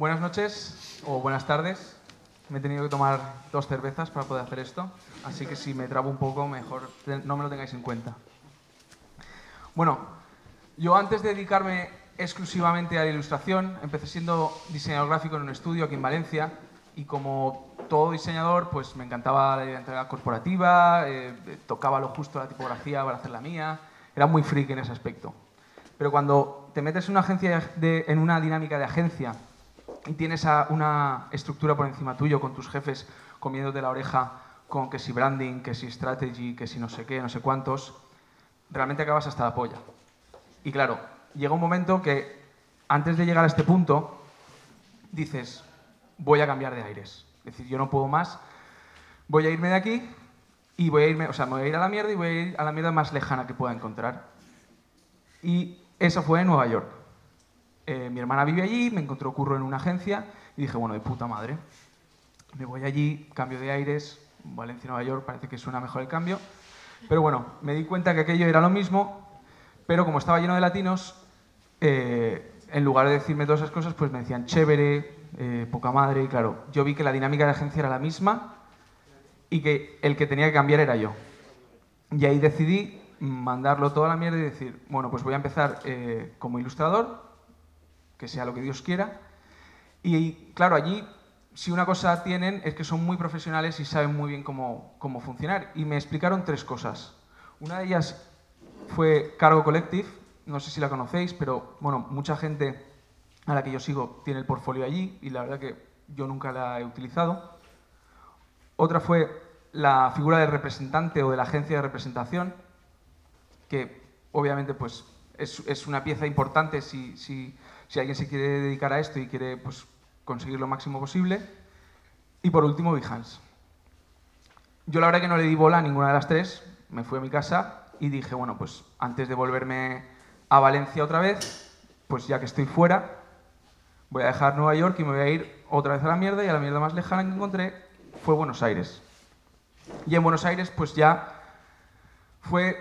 Buenas noches o buenas tardes. Me he tenido que tomar 2 cervezas para poder hacer esto, así que si me trabo un poco, mejor no me lo tengáis en cuenta. Bueno, yo antes de dedicarme exclusivamente a la ilustración, empecé siendo diseñador gráfico en un estudio aquí en Valencia y como todo diseñador, pues me encantaba la identidad corporativa, tocaba lo justo la tipografía para hacer la mía, era muy friki en ese aspecto. Pero cuando te metes en una, en una dinámica de agencia y tienes una estructura por encima tuyo con tus jefes comiéndote la oreja con que si branding, que si strategy, que si no sé qué, no sé cuántos, realmente acabas hasta la polla. Y claro, llega un momento que antes de llegar a este punto dices, voy a cambiar de aires. Es decir, yo no puedo más, voy a irme de aquí y voy a irme, o sea, me voy a ir a la mierda y voy a ir a la mierda más lejana que pueda encontrar. Y eso fue en Nueva York. Mi hermana vive allí, me encontró curro en una agencia y dije, bueno, de puta madre. Me voy allí, cambio de aires, Valencia, Nueva York, parece que suena mejor el cambio. Pero bueno, me di cuenta que aquello era lo mismo, pero como estaba lleno de latinos, en lugar de decirme todas esas cosas, pues me decían chévere, poca madre, y claro, yo vi que la dinámica de agencia era la misma y que el que tenía que cambiar era yo. Y ahí decidí mandarlo toda a la mierda y decir, bueno, pues voy a empezar como ilustrador, que sea lo que Dios quiera. Y claro, allí, si una cosa tienen, es que son muy profesionales y saben muy bien cómo funcionar. Y me explicaron 3 cosas. Una de ellas fue Cargo Collective, no sé si la conocéis, pero bueno, mucha gente a la que yo sigo tiene el portfolio allí y la verdad que yo nunca la he utilizado. Otra fue la figura del representante o de la agencia de representación, que obviamente pues, es una pieza importante si alguien se quiere dedicar a esto y quiere pues, conseguir lo máximo posible. Y por último, Behance. Yo la verdad que no le di bola a ninguna de las 3, me fui a mi casa y dije, bueno, pues antes de volverme a Valencia otra vez, pues ya que estoy fuera, voy a dejar Nueva York y me voy a ir otra vez a la mierda, y a la mierda más lejana que encontré fue Buenos Aires. Y en Buenos Aires pues ya fue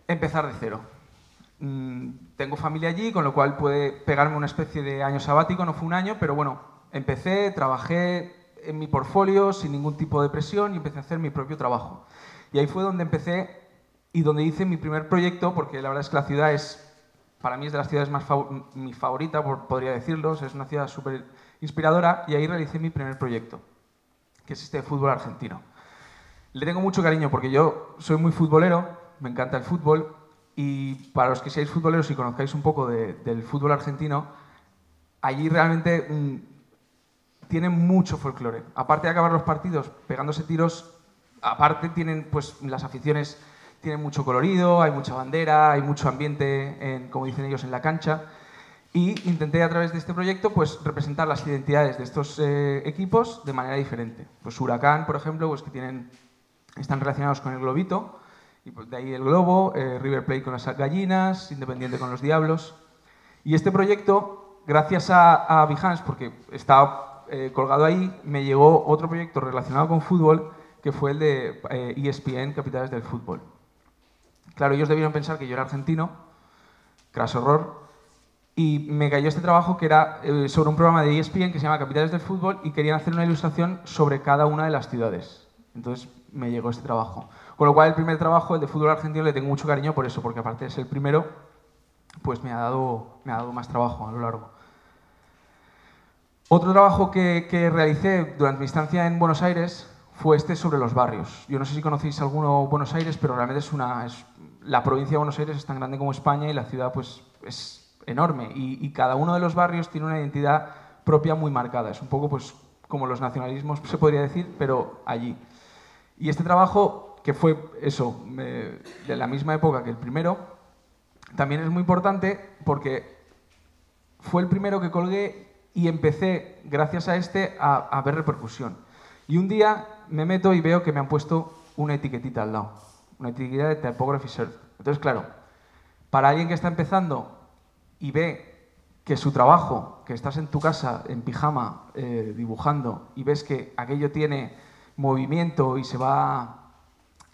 empezar de cero. Tengo familia allí, con lo cual puede pegarme una especie de año sabático, no fue un año, pero bueno, empecé, trabajé en mi portfolio sin ningún tipo de presión y empecé a hacer mi propio trabajo. Y ahí fue donde empecé y donde hice mi primer proyecto, porque la verdad es que la ciudad para mí es de las ciudades más mi favorita, podría decirlo, es una ciudad súper inspiradora, y ahí realicé mi primer proyecto, que es este de fútbol argentino. Le tengo mucho cariño porque yo soy muy futbolero, me encanta el fútbol, y para los que seáis futboleros y conozcáis un poco del fútbol argentino, allí realmente tienen mucho folclore. Aparte de acabar los partidos pegándose tiros, aparte tienen, pues las aficiones tienen mucho colorido, hay mucha bandera, hay mucho ambiente, como dicen ellos, en la cancha. Y intenté a través de este proyecto pues representar las identidades de estos equipos de manera diferente. Pues Huracán, por ejemplo, pues que están relacionados con el globito, y pues de ahí el globo, River Plate con las gallinas, Independiente con los diablos. Y este proyecto, gracias a Behance, porque estaba colgado ahí, me llegó otro proyecto relacionado con fútbol, que fue el de ESPN, Capitales del Fútbol. Claro, ellos debieron pensar que yo era argentino, craso error, y me cayó este trabajo que era sobre un programa de ESPN que se llama Capitales del Fútbol, y querían hacer una ilustración sobre cada una de las ciudades. Entonces me llegó este trabajo. Con lo cual el primer trabajo, el de fútbol argentino, le tengo mucho cariño por eso, porque aparte de ser el primero, pues me ha dado más trabajo a lo largo. Otro trabajo que realicé durante mi estancia en Buenos Aires fue este sobre los barrios. Yo no sé si conocéis alguno Buenos Aires, pero realmente la provincia de Buenos Aires es tan grande como España y la ciudad pues es enorme, y cada uno de los barrios tiene una identidad propia muy marcada. Es un poco pues como los nacionalismos, se podría decir, pero allí. Y este trabajo, que fue eso, de la misma época que el primero, también es muy importante porque fue el primero que colgué y empecé, gracias a este, a ver repercusión. Y un día me meto y veo que me han puesto una etiquetita al lado, una etiqueta de Typography Cert. Entonces, claro, para alguien que está empezando y ve que su trabajo, que estás en tu casa, en pijama, dibujando, y ves que aquello tiene movimiento y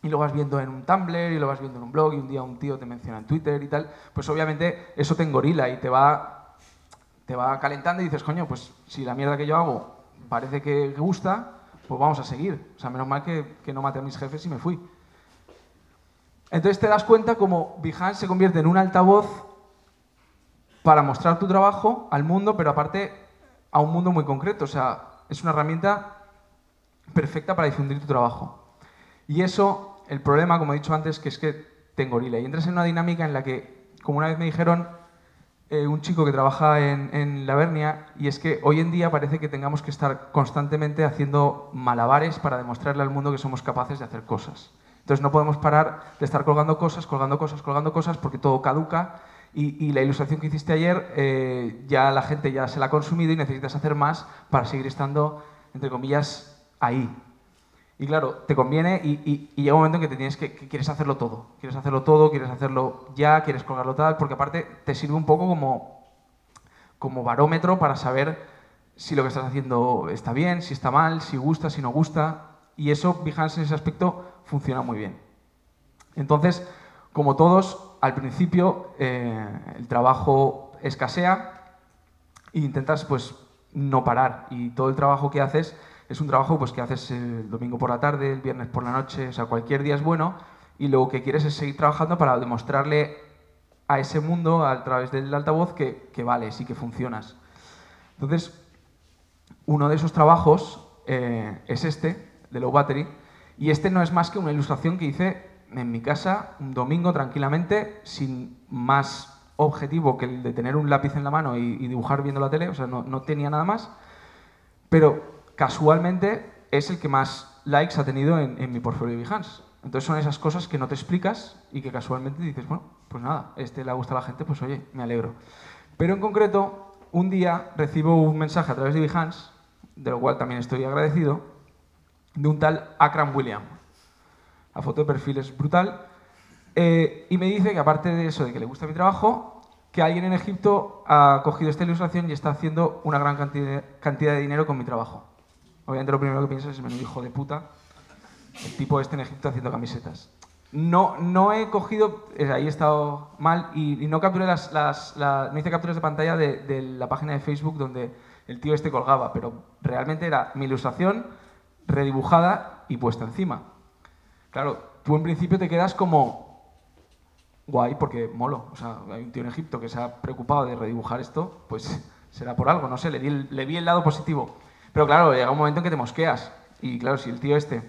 y lo vas viendo en un Tumblr y lo vas viendo en un blog, y un día un tío te menciona en Twitter y tal, pues obviamente eso te engorila y te va te va calentando y dices, coño, pues si la mierda que yo hago parece que gusta, pues vamos a seguir. O sea, menos mal que no maté a mis jefes y me fui. Entonces te das cuenta como Behance se convierte en un altavoz para mostrar tu trabajo al mundo, pero aparte a un mundo muy concreto. O sea, es una herramienta perfecta para difundir tu trabajo. Y eso, el problema, como he dicho antes, que es que te engorila. Y entras en una dinámica en la que, como una vez me dijeron un chico que trabaja en la Bernia, y es que hoy en día parece que tengamos que estar constantemente haciendo malabares para demostrarle al mundo que somos capaces de hacer cosas. Entonces no podemos parar de estar colgando cosas, porque todo caduca y la ilustración que hiciste ayer ya la gente ya se la ha consumido y necesitas hacer más para seguir estando, entre comillas, ahí. Y claro, te conviene y llega un momento en que quieres hacerlo todo. Quieres hacerlo ya, quieres colgarlo tal, porque aparte te sirve un poco como barómetro para saber si lo que estás haciendo está bien, si está mal, si gusta, si no gusta. Y eso, Behance en ese aspecto, funciona muy bien. Entonces, como todos, al principio el trabajo escasea e intentas pues no parar. Y todo el trabajo que haces es un trabajo pues, que haces el domingo por la tarde, el viernes por la noche, o sea, cualquier día es bueno. Y lo que quieres es seguir trabajando para demostrarle a ese mundo, a través del altavoz, que vales y que funcionas. Entonces, uno de esos trabajos es este, de Low Battery, y este no es más que una ilustración que hice en mi casa un domingo tranquilamente, sin más objetivo que el de tener un lápiz en la mano y dibujar viendo la tele, o sea, no tenía nada más, pero casualmente es el que más likes ha tenido en mi portfolio de Behance. Entonces son esas cosas que no te explicas y que casualmente dices, bueno, pues nada, le ha gustado a la gente, pues oye, me alegro. Pero en concreto, un día recibo un mensaje a través de Behance, de lo cual también estoy agradecido, de un tal Akram William. La foto de perfil es brutal. Y me dice que aparte de eso, de que le gusta mi trabajo, que alguien en Egipto ha cogido esta ilustración y está haciendo una gran cantidad de dinero con mi trabajo. Obviamente lo primero que piensas es, menudo hijo de puta, el tipo este en Egipto haciendo camisetas. No he cogido, ahí he estado mal y no capturé no hice capturas de pantalla de la página de Facebook donde el tío este colgaba, pero realmente era mi ilustración redibujada y puesta encima. Claro, tú en principio te quedas como guay porque molo. O sea, hay un tío en Egipto que se ha preocupado de redibujar esto, pues será por algo, no sé, le vi el lado positivo. Pero claro, llega un momento en que te mosqueas. Y claro, si el tío este,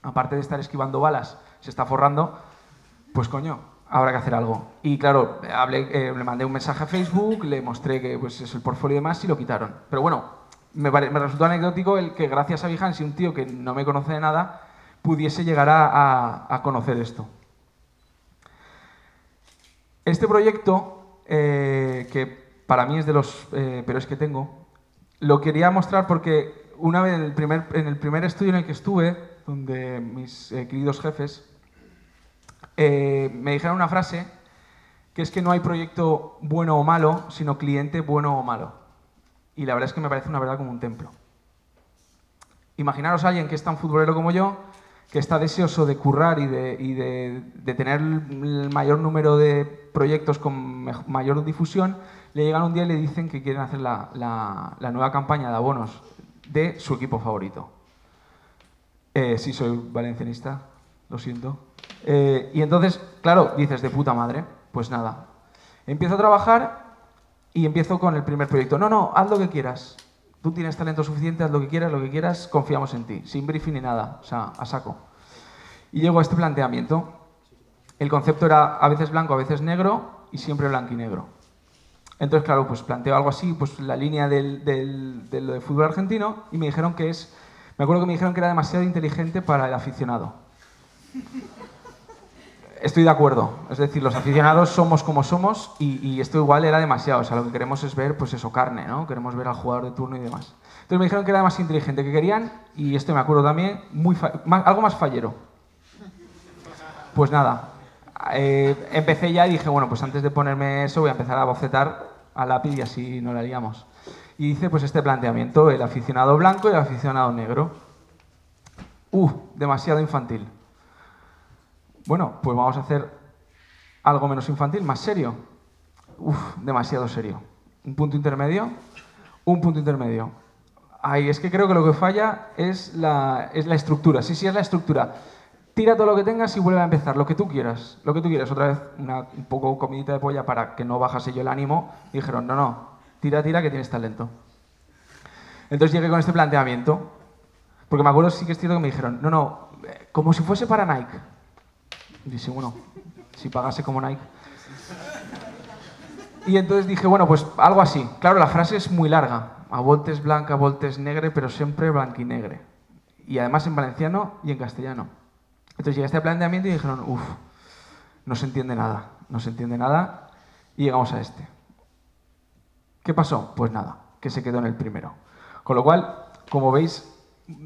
aparte de estar esquivando balas, se está forrando, pues coño, habrá que hacer algo. Y claro, le mandé un mensaje a Facebook, le mostré que pues, es el portfolio y demás y lo quitaron. Pero bueno, me resultó anecdótico el que gracias a Behance y un tío que no me conoce de nada, pudiese llegar a conocer esto. Este proyecto, que para mí es de los peores que tengo, lo quería mostrar porque una vez en el primer estudio en el que estuve, donde mis queridos jefes me dijeron una frase que es que no hay proyecto bueno o malo, sino cliente bueno o malo. Y la verdad es que me parece una verdad como un templo. Imaginaros a alguien que es tan futbolero como yo, que está deseoso de currar y de tener el mayor número de proyectos con mayor difusión, le llegan un día y le dicen que quieren hacer la nueva campaña de abonos de su equipo favorito. Sí, soy valencianista, lo siento. Y entonces, claro, dices, de puta madre, pues nada. Empiezo a trabajar y empiezo con el primer proyecto. No, haz lo que quieras. Tú tienes talento suficiente, haz lo que quieras, confiamos en ti. Sin briefing ni nada, o sea, a saco. Y llego a este planteamiento. El concepto era a veces blanco, a veces negro y siempre blanco y negro. Entonces, claro, pues planteo algo así, pues la línea del fútbol argentino y me dijeron que es... Me acuerdo que me dijeron que era demasiado inteligente para el aficionado. Estoy de acuerdo. Es decir, los aficionados somos como somos y esto igual era demasiado. O sea, lo que queremos es ver, pues eso, carne, ¿no? Queremos ver al jugador de turno y demás. Entonces me dijeron que era demasiado inteligente, que querían, y esto me acuerdo también, algo más fallero. Pues nada, empecé ya y dije, bueno, pues antes de ponerme eso voy a empezar a bocetar a lápiz y así no la liamos. Y hice pues este planteamiento, el aficionado blanco y el aficionado negro. Demasiado infantil. Bueno, pues vamos a hacer algo menos infantil, más serio. Demasiado serio. un punto intermedio, un punto intermedio. Ay, es que creo que lo que falla es la estructura. Sí, sí, es la estructura. Tira todo lo que tengas y vuelve a empezar, lo que tú quieras. Lo que tú quieras. Otra vez, un poco comidita de polla para que no bajase yo el ánimo. Y dijeron, no, no, tira, tira, que tienes talento. Entonces llegué con este planteamiento. Porque me acuerdo, sí que es cierto que me dijeron, no, no, como si fuese para Nike. Y dije, bueno, si pagase como Nike. Y entonces dije, bueno, pues algo así. Claro, la frase es muy larga. A voltes blanca, a voltes negre, pero siempre blanquinegre. Y además en valenciano y en castellano. Entonces llegué a este planteamiento y dijeron, uff, no se entiende nada, no se entiende nada. Y llegamos a este. ¿Qué pasó? Pues nada, que se quedó en el primero. Con lo cual, como veis,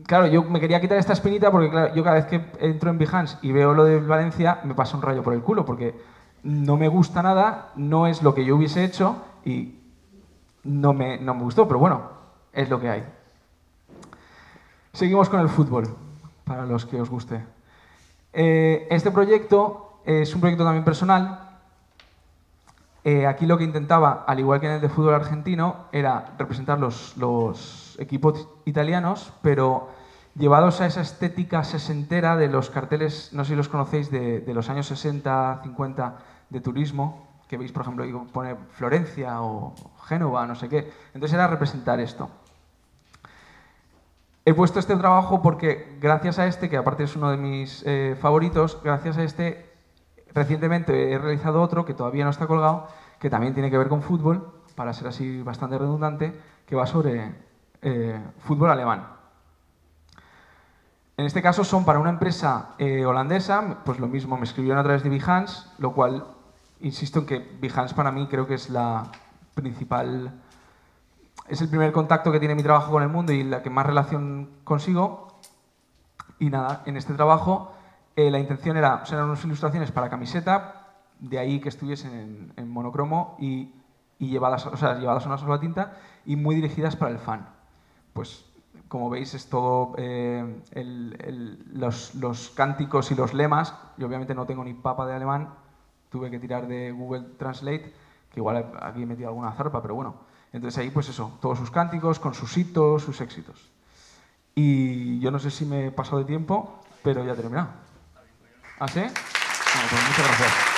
claro, yo me quería quitar esta espinita porque claro, yo cada vez que entro en Behance y veo lo de Valencia, me pasa un rayo por el culo porque no me gusta nada, no es lo que yo hubiese hecho y no me gustó, pero bueno, es lo que hay. Seguimos con el fútbol, para los que os guste. Este proyecto es un proyecto también personal. Aquí lo que intentaba, al igual que en el de fútbol argentino, era representar los equipos italianos, pero llevados a esa estética sesentera de los carteles, no sé si los conocéis, de los años 60, 50, de turismo, que veis, por ejemplo, ahí pone Florencia o Génova, no sé qué. Entonces era representar esto. He puesto este trabajo porque gracias a este, que aparte es uno de mis favoritos, gracias a este recientemente he realizado otro que todavía no está colgado, que también tiene que ver con fútbol, para ser así bastante redundante, que va sobre fútbol alemán. En este caso son para una empresa holandesa, pues lo mismo, me escribieron a través de Behance, lo cual, insisto en que Behance para mí creo que es la principal... Es el primer contacto que tiene mi trabajo con el mundo y la que más relación consigo. Y nada, en este trabajo la intención era, eran unas ilustraciones para camiseta, de ahí que estuviesen en monocromo y llevadas, o sea, llevadas a una sola tinta y muy dirigidas para el fan. Pues como veis es todo los cánticos y los lemas. Yo obviamente no tengo ni papa de alemán, tuve que tirar de Google Translate, que igual aquí he metido alguna zarpa, pero bueno. Entonces ahí, pues eso, todos sus cánticos, con sus hitos, sus éxitos. Y yo no sé si me he pasado de tiempo, pero ya he terminado. ¿Ah, sí? Bueno, pues muchas gracias.